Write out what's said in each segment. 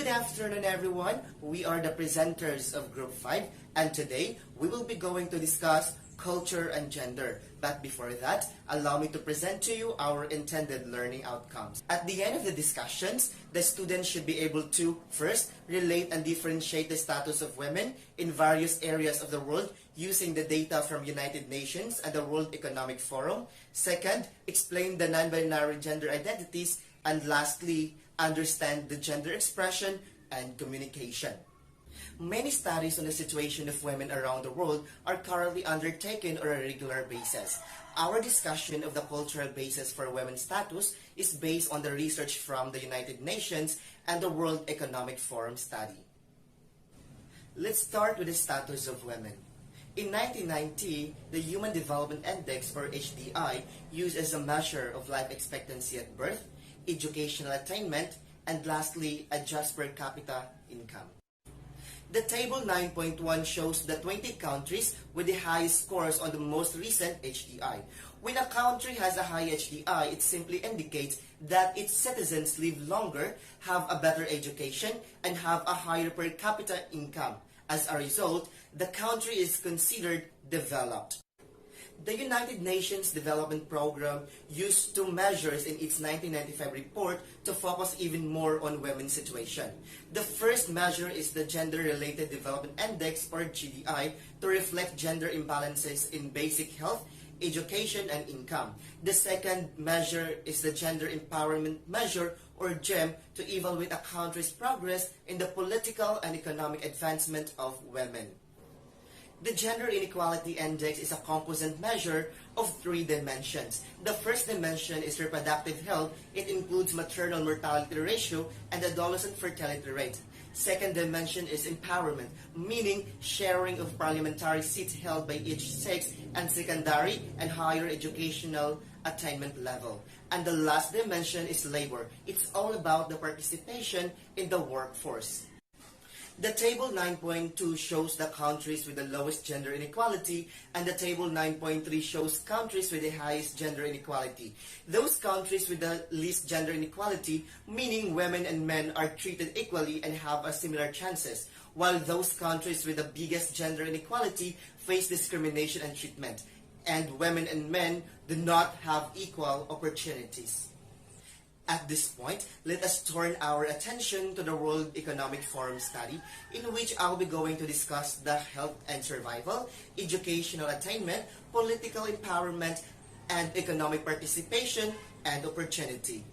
Good afternoon, everyone. We are the presenters of Group 5, and today we will be going to discuss culture and gender. But before that, allow me to present to you our intended learning outcomes. At the end of the discussions, the students should be able to, first, relate and differentiate the status of women in various areas of the world using the data from United Nations and the World Economic Forum. Second, explain the non-binary gender identities. And lastly, understand the gender expression and communication. Many studies on the situation of women around the world are currently undertaken on a regular basis. Our discussion of the cultural basis for women's status is based on the research from the United Nations and the World Economic Forum study. Let's start with the status of women. In 1990, the Human Development Index, or HDI, used as a measure of life expectancy at birth, educational attainment, and lastly, a just per capita income. The table 9.1 shows the 20 countries with the highest scores on the most recent HDI. When a country has a high HDI, it simply indicates that its citizens live longer, have a better education, and have a higher per capita income. As a result, the country is considered developed. The United Nations Development Program used two measures in its 1995 report to focus even more on women's situation. The first measure is the Gender-Related Development Index, or GDI, to reflect gender imbalances in basic health, education, and income. The second measure is the Gender Empowerment Measure, or GEM, to evaluate a country's progress in the political and economic advancement of women. The Gender Inequality Index is a composite measure of three dimensions. The first dimension is reproductive health. It includes maternal mortality ratio and adolescent fertility rate. Second dimension is empowerment, meaning sharing of parliamentary seats held by each sex and secondary and higher educational attainment level. And the last dimension is labor. It's all about the participation in the workforce. The table 9.2 shows the countries with the lowest gender inequality, and the table 9.3 shows countries with the highest gender inequality. Those countries with the least gender inequality, meaning women and men are treated equally and have a similar chances, while those countries with the biggest gender inequality face discrimination and treatment, and women and men do not have equal opportunities. At this point, let us turn our attention to the World Economic Forum study, in which I'll be going to discuss the health and survival, educational attainment, political empowerment, and economic participation and opportunity.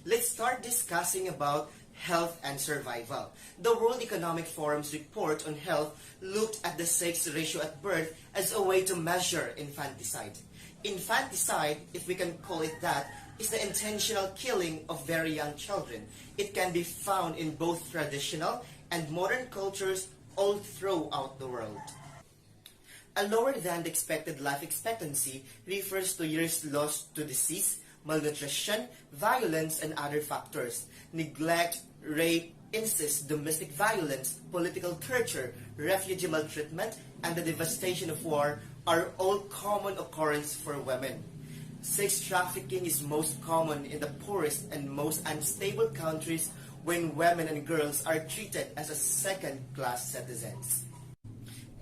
Let's start discussing about health and survival. The World Economic Forum's report on health looked at the sex ratio at birth as a way to measure infanticide. Infanticide, if we can call it that, is the intentional killing of very young children. It can be found in both traditional and modern cultures all throughout the world. A lower than the expected life expectancy refers to years lost to disease, malnutrition, violence, and other factors. Neglect, rape, incest, domestic violence, political torture, refugee maltreatment, and the devastation of war are all common occurrences for women. Sex trafficking is most common in the poorest and most unstable countries when women and girls are treated as second-class citizens.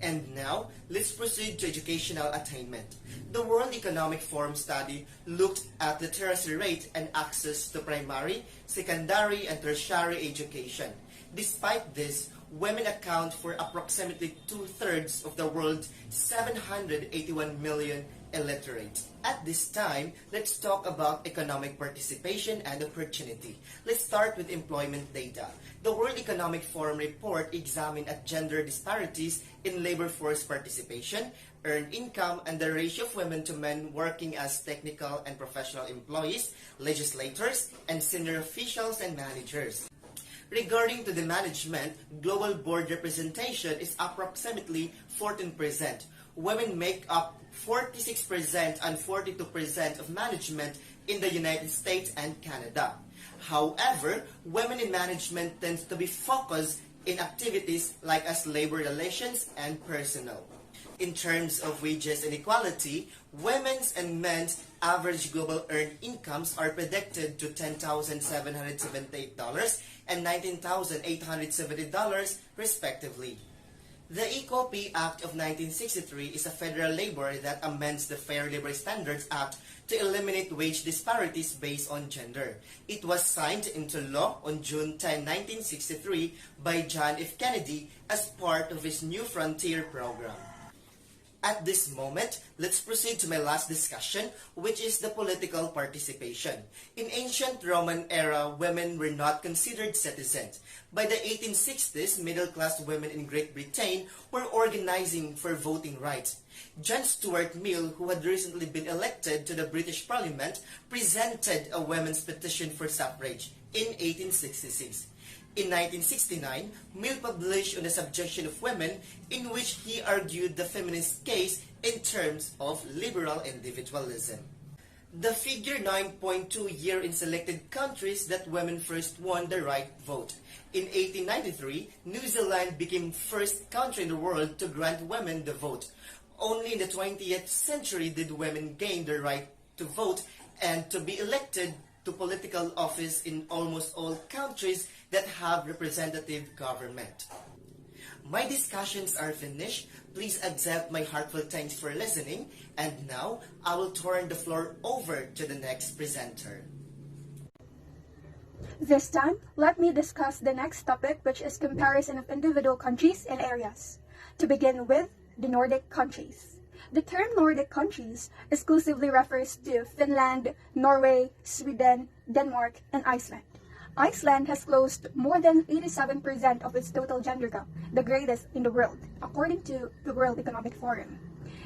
And now, let's proceed to educational attainment. The World Economic Forum study looked at literacy rate and access to primary, secondary, and tertiary education. Despite this, women account for approximately two-thirds of the world's 781 million illiterate. At this time, let's talk about economic participation and opportunity. Let's start with employment data. The World Economic Forum report examined at gender disparities in labor force participation, earned income, and the ratio of women to men working as technical and professional employees, legislators, and senior officials and managers. Regarding to the management, global board representation is approximately 14%. Women make up 46% and 42% of management in the United States and Canada. However, women in management tend to be focused in activities like as labor relations and personnel. In terms of wages inequality, women's and men's Average global earned incomes are predicted to $10,778 and $19,870 respectively. The Equal Pay Act of 1963 is a federal labor that amends the Fair Labor Standards Act to eliminate wage disparities based on gender. It was signed into law on June 10, 1963 by John F. Kennedy as part of his New Frontier program. At this moment, let's proceed to my last discussion, which is the political participation. In ancient Roman era, women were not considered citizens. By the 1860s, middle-class women in Great Britain were organizing for voting rights. John Stuart Mill, who had recently been elected to the British Parliament, presented a women's petition for suffrage in 1866. In 1969, Mill published on the subjection of women, in which he argued the feminist case in terms of liberal individualism. The figure 9.2 year in selected countries that women first won the right vote. In 1893, New Zealand became first country in the world to grant women the vote. Only in the 20th century did women gain the right to vote and to be elected to political office in almost all countries that have representative government. My discussions are finished. Please accept my heartfelt thanks for listening. And now, I will turn the floor over to the next presenter. This time, let me discuss the next topic, which is comparison of individual countries and areas. To begin with, the Nordic countries. The term Nordic countries exclusively refers to Finland, Norway, Sweden, Denmark, and Iceland. Iceland has closed more than 87% of its total gender gap, the greatest in the world, according to the World Economic Forum.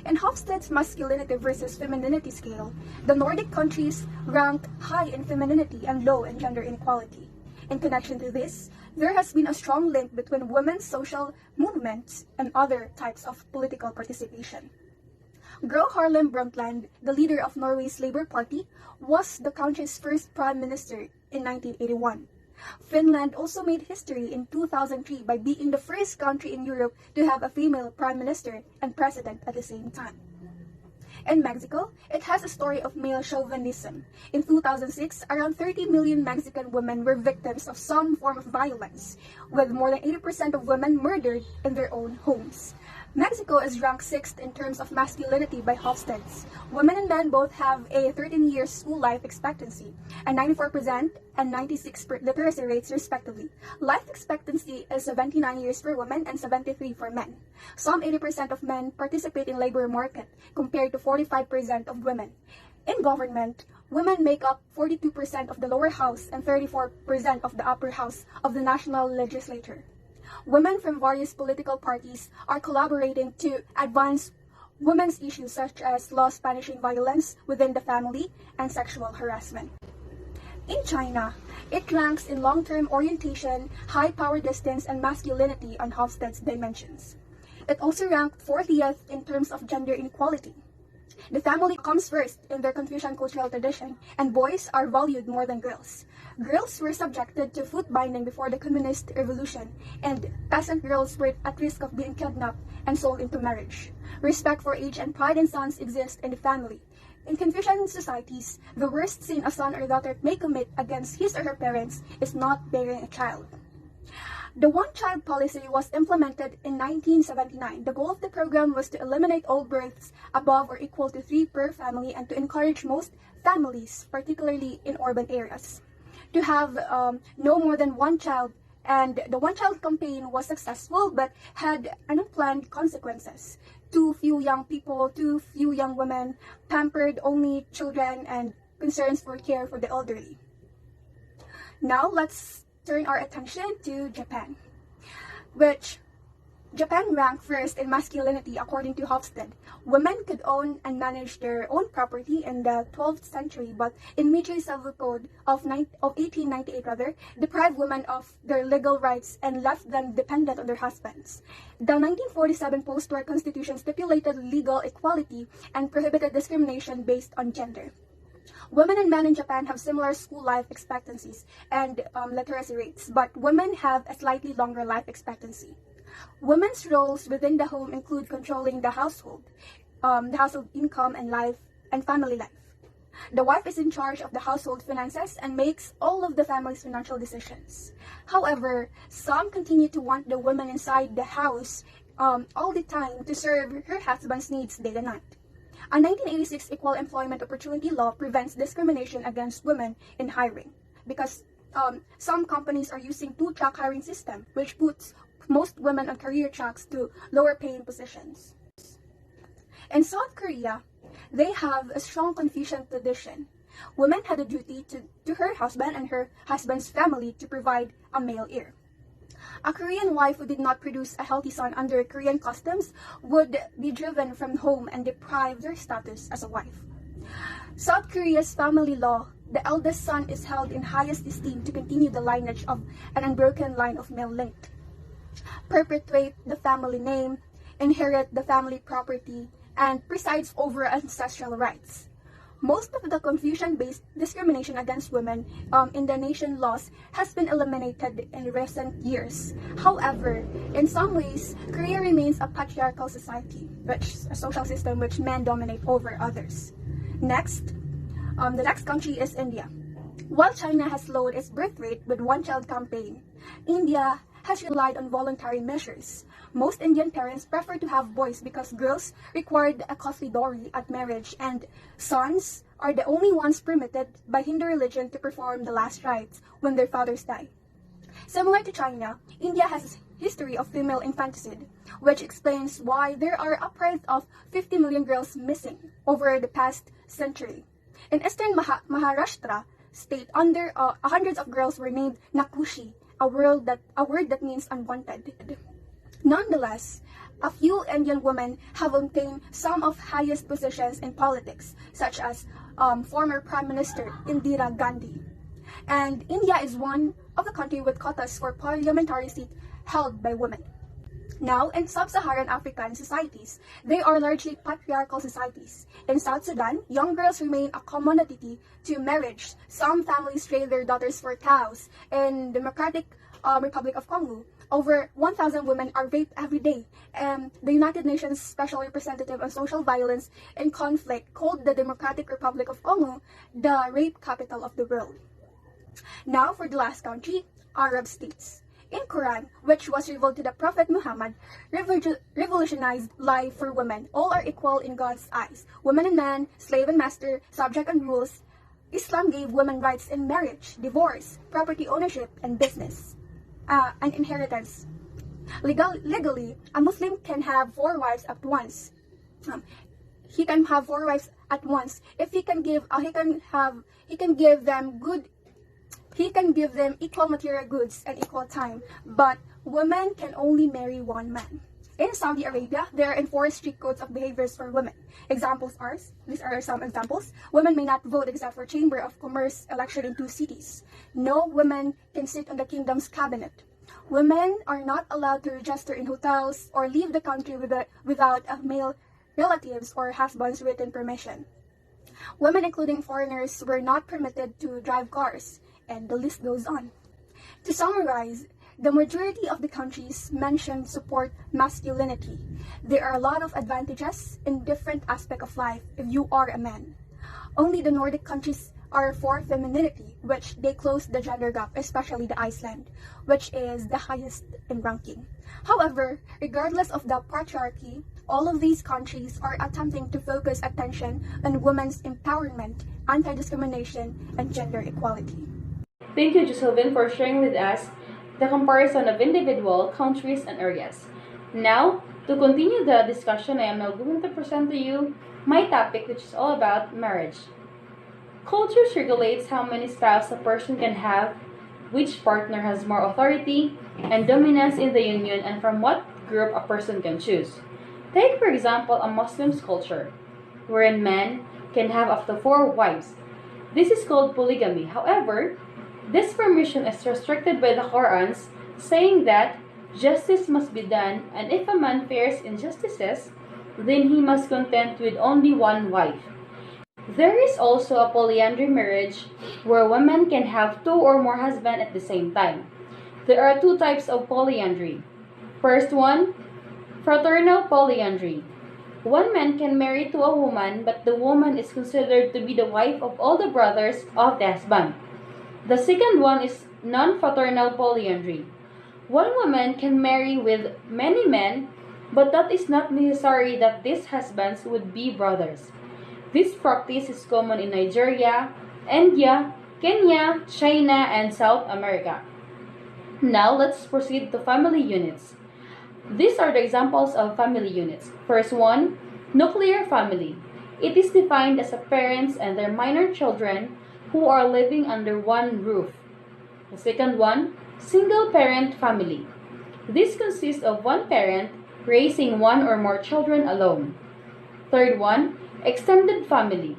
In Hofstede's masculinity versus femininity scale, the Nordic countries rank high in femininity and low in gender inequality. In connection to this, there has been a strong link between women's social movements and other types of political participation. Gro Harlem Brundtland, the leader of Norway's Labour Party, was the country's first prime minister in 1981. Finland also made history in 2003 by being the first country in Europe to have a female prime minister and president at the same time. In Mexico, it has a story of male chauvinism. In 2006, around 30 million Mexican women were victims of some form of violence, with more than 80% of women murdered in their own homes. Mexico is ranked 6th in terms of masculinity by Hofstede. Women and men both have a 13-year school life expectancy, and 94% and 96% literacy rates respectively. Life expectancy is 79 years for women and 73 for men. Some 80% of men participate in labor market compared to 45% of women. In government, women make up 42% of the lower house and 34% of the upper house of the national legislature. Women from various political parties are collaborating to advance women's issues such as laws punishing violence within the family and sexual harassment. In China, it ranks in long-term orientation, high power distance, and masculinity on Hofstede's dimensions. It also ranked 40th in terms of gender inequality. The family comes first in their Confucian cultural tradition, and boys are valued more than girls. Girls were subjected to foot binding before the communist revolution, and peasant girls were at risk of being kidnapped and sold into marriage. Respect for age and pride in sons exist in the family. In Confucian societies, the worst sin a son or daughter may commit against his or her parents is not bearing a child. The one-child policy was implemented in 1979. The goal of the program was to eliminate all births above or equal to 3 per family and to encourage most families, particularly in urban areas, to have no more than one child. And the one-child campaign was successful but had unplanned consequences. Too few young people, too few young women, pampered only children, and concerns for care for the elderly. Now let's turn our attention to Japan, which Japan ranked first in masculinity according to Hofstede. Women could own and manage their own property in the 12th century, but in Meiji Civil Code of 1898 deprived women of their legal rights and left them dependent on their husbands. The 1947 post-war constitution stipulated legal equality and prohibited discrimination based on gender. Women and men in Japan have similar school life expectancies and literacy rates, but women have a slightly longer life expectancy. Women's roles within the home include controlling the household income and life and family life. The wife is in charge of the household finances and makes all of the family's financial decisions. However, some continue to want the woman inside the house all the time to serve her husband's needs day and night. A 1986 Equal Employment Opportunity Law prevents discrimination against women in hiring because some companies are using two-track hiring system, which puts most women on career tracks to lower paying positions. In South Korea, they have a strong Confucian tradition. Women had a duty to her husband and her husband's family to provide a male heir. A Korean wife who did not produce a healthy son under Korean customs would be driven from home and deprived their status as a wife. South Korea's family law, the eldest son is held in highest esteem to continue the lineage of an unbroken line of male link, perpetuate the family name, inherit the family property, and presides over ancestral rights. Most of the Confucian-based discrimination against women in the nation laws has been eliminated in recent years. However, in some ways, Korea remains a patriarchal society, which is a social system which men dominate over others. Next, the next country is India. While China has lowered its birth rate with one-child campaign, India has relied on voluntary measures. Most Indian parents prefer to have boys because girls required a costly dowry at marriage, and sons are the only ones permitted by Hindu religion to perform the last rites when their fathers die. Similar to China, India has a history of female infanticide, which explains why there are upwards of 50 million girls missing over the past century. In eastern Maharashtra state, hundreds of girls were named Nakushi, a word that means unwanted. Nonetheless, a few Indian women have obtained some of highest positions in politics, such as former Prime Minister Indira Gandhi. And India is one of the countries with quotas for parliamentary seats held by women. Now, in sub-Saharan African societies, they are largely patriarchal societies. In South Sudan, young girls remain a commodity to marriage. Some families trade their daughters for cows. In Democratic Republic of Congo, over 1,000 women are raped every day. The United Nations Special Representative on Social Violence in Conflict called the Democratic Republic of Congo the rape capital of the world. Now for the last country, Arab states. In Quran, which was revealed to the Prophet Muhammad, revolutionized life for women. All are equal in God's eyes. Woman and man, slave and master, subject and rules. Islam gave women rights in marriage, divorce, property ownership, and business, and inheritance. Legally, a Muslim can have 4 wives at once. He can have 4 wives at once if he can give them equal material goods and equal time, but women can only marry one man. In Saudi Arabia, there are enforced strict codes of behaviors for women. These are some examples. Women may not vote except for Chamber of Commerce election in 2 cities. No women can sit on the kingdom's cabinet. Women are not allowed to register in hotels or leave the country without a male relatives or husband's written permission. Women, including foreigners, were not permitted to drive cars, and the list goes on. To summarize, the majority of the countries mentioned support masculinity. There are a lot of advantages in different aspects of life if you are a man. Only the Nordic countries are for femininity, which they close the gender gap, especially the Iceland, which is the highest in ranking. However, regardless of the patriarchy, all of these countries are attempting to focus attention on women's empowerment, anti-discrimination, and gender equality. Thank you, Jocelyn, for sharing with us the comparison of individual countries and areas. Now, to continue the discussion, I am now going to present to you my topic, which is all about marriage. Culture regulates how many spouse a person can have, which partner has more authority and dominance in the union, and from what group a person can choose. Take, for example, a Muslim's culture, wherein men can have up to 4 wives. This is called polygamy. However, this permission is restricted by the Qurans, saying that justice must be done, and if a man fears injustices, then he must content with only 1 wife. There is also a polyandry marriage, where women can have 2 or more husbands at the same time. There are 2 types of polyandry. First one, fraternal polyandry. One man can marry to a woman, but the woman is considered to be the wife of all the brothers of the husband. The second one is non-fraternal polyandry. One woman can marry with many men, but that is not necessary that these husbands would be brothers. This practice is common in Nigeria, India, Kenya, China, and South America. Now let's proceed to family units. These are the examples of family units. First one, nuclear family. It is defined as a parents and their minor children who are living under one roof. The second one, single parent family. This consists of one parent raising one or more children alone. Third one, extended family.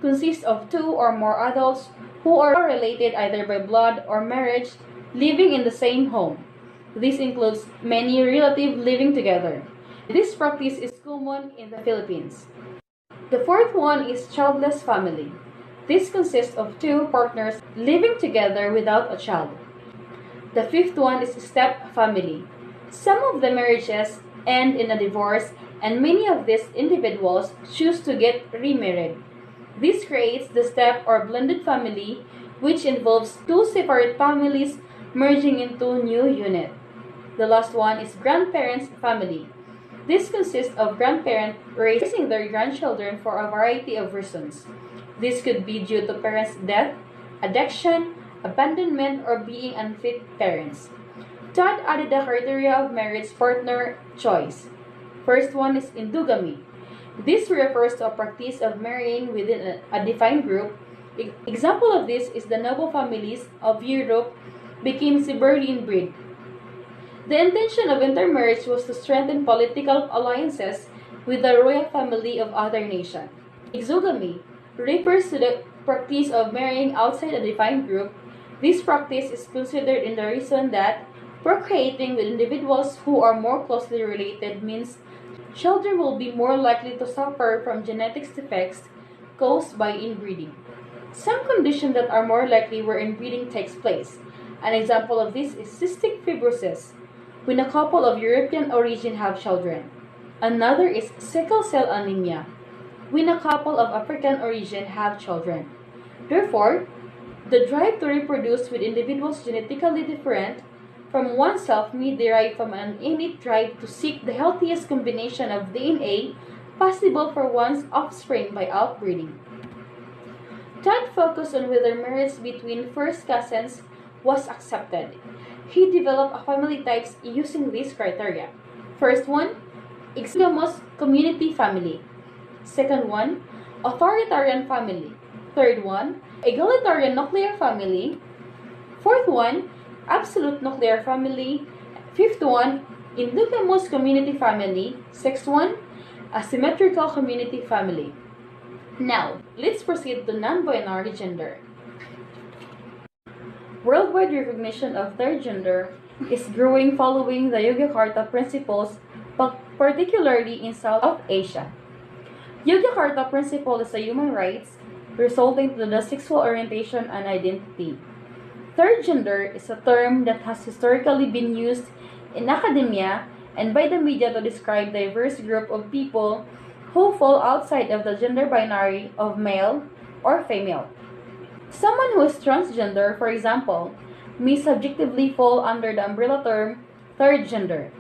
Consists of two or more adults who are related either by blood or marriage living in the same home. This includes many relatives living together. This practice is common in the Philippines. The fourth one is childless family. This consists of two partners living together without a child. The fifth one is step family. Some of the marriages end in a divorce, and many of these individuals choose to get remarried. This creates the step or blended family, which involves two separate families merging into a new unit. The last one is grandparents family. This consists of grandparents raising their grandchildren for a variety of reasons. This could be due to parents' death, addiction, abandonment, or being unfit parents. Todd added the criteria of marriage partner choice. First one is endogamy. This refers to a practice of marrying within a defined group. Example of this is the noble families of Europe became Siberian breed. The intention of intermarriage was to strengthen political alliances with the royal family of other nations. Exogamy refers to the practice of marrying outside a defined group. This practice is considered in the reason that procreating with individuals who are more closely related means children will be more likely to suffer from genetic defects caused by inbreeding. Some conditions that are more likely where inbreeding takes place. An example of this is cystic fibrosis, when a couple of European origin have children. Another is sickle cell anemia, when a couple of African origin have children. Therefore, the drive to reproduce with individuals genetically different from oneself may derive from an innate drive to seek the healthiest combination of DNA possible for one's offspring by outbreeding. Todd focused on whether marriage between first cousins was accepted. He developed a family types using these criteria. First one, exogamous community family. Second one, authoritarian family. Third one, egalitarian nuclear family. Fourth one, absolute nuclear family. Fifth one, endogamous community family. Sixth one, asymmetrical community family. Now, let's proceed to non-binary gender. Worldwide recognition of third gender is growing following the Yogyakarta principles, particularly in South Asia. Yogyakarta principle is a human rights resulting to the sexual orientation and identity. Third gender is a term that has historically been used in academia and by the media to describe diverse group of people who fall outside of the gender binary of male or female. Someone who is transgender, for example, may subjectively fall under the umbrella term third gender,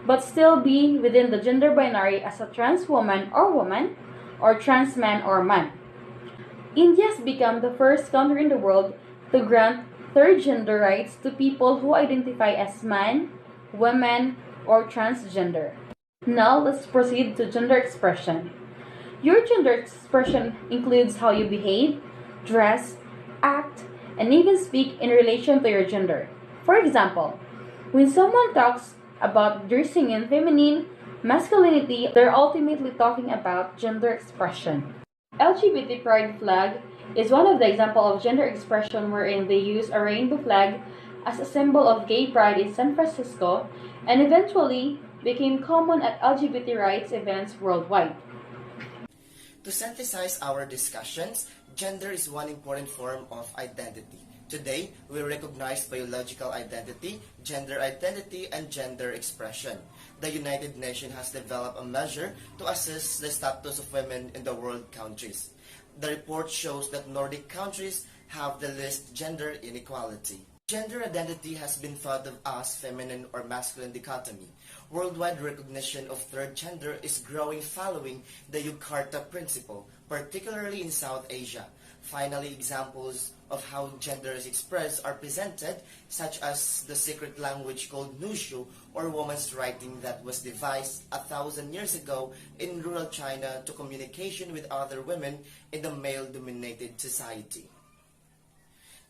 but still be within the gender binary as a trans woman or trans man or man. India has become the first country in the world to grant third gender rights to people who identify as man, woman, or transgender. Now let's proceed to gender expression. Your gender expression includes how you behave, dress, act, and even speak in relation to your gender. For example, when someone talks about dressing in feminine, masculinity, they're ultimately talking about gender expression. LGBT pride flag is one of the examples of gender expression wherein they use a rainbow flag as a symbol of gay pride in San Francisco and eventually became common at LGBT rights events worldwide. To synthesize our discussions, gender is one important form of identity. Today, we recognize biological identity, and gender expression. The United Nations has developed a measure to assess the status of women in the world countries. The report shows that Nordic countries have the least gender inequality. Gender identity has been thought of as feminine or masculine dichotomy. Worldwide recognition of third gender is growing following the Yogyakarta principle, particularly in South Asia. Finally, examples of how gender is expressed are presented, such as the secret language called Nushu, or woman's writing that was devised 1,000 years ago in rural China to communication with other women in the male-dominated society.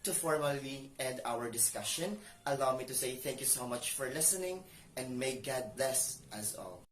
To formally end our discussion, allow me to say thank you so much for listening, and may God bless us all.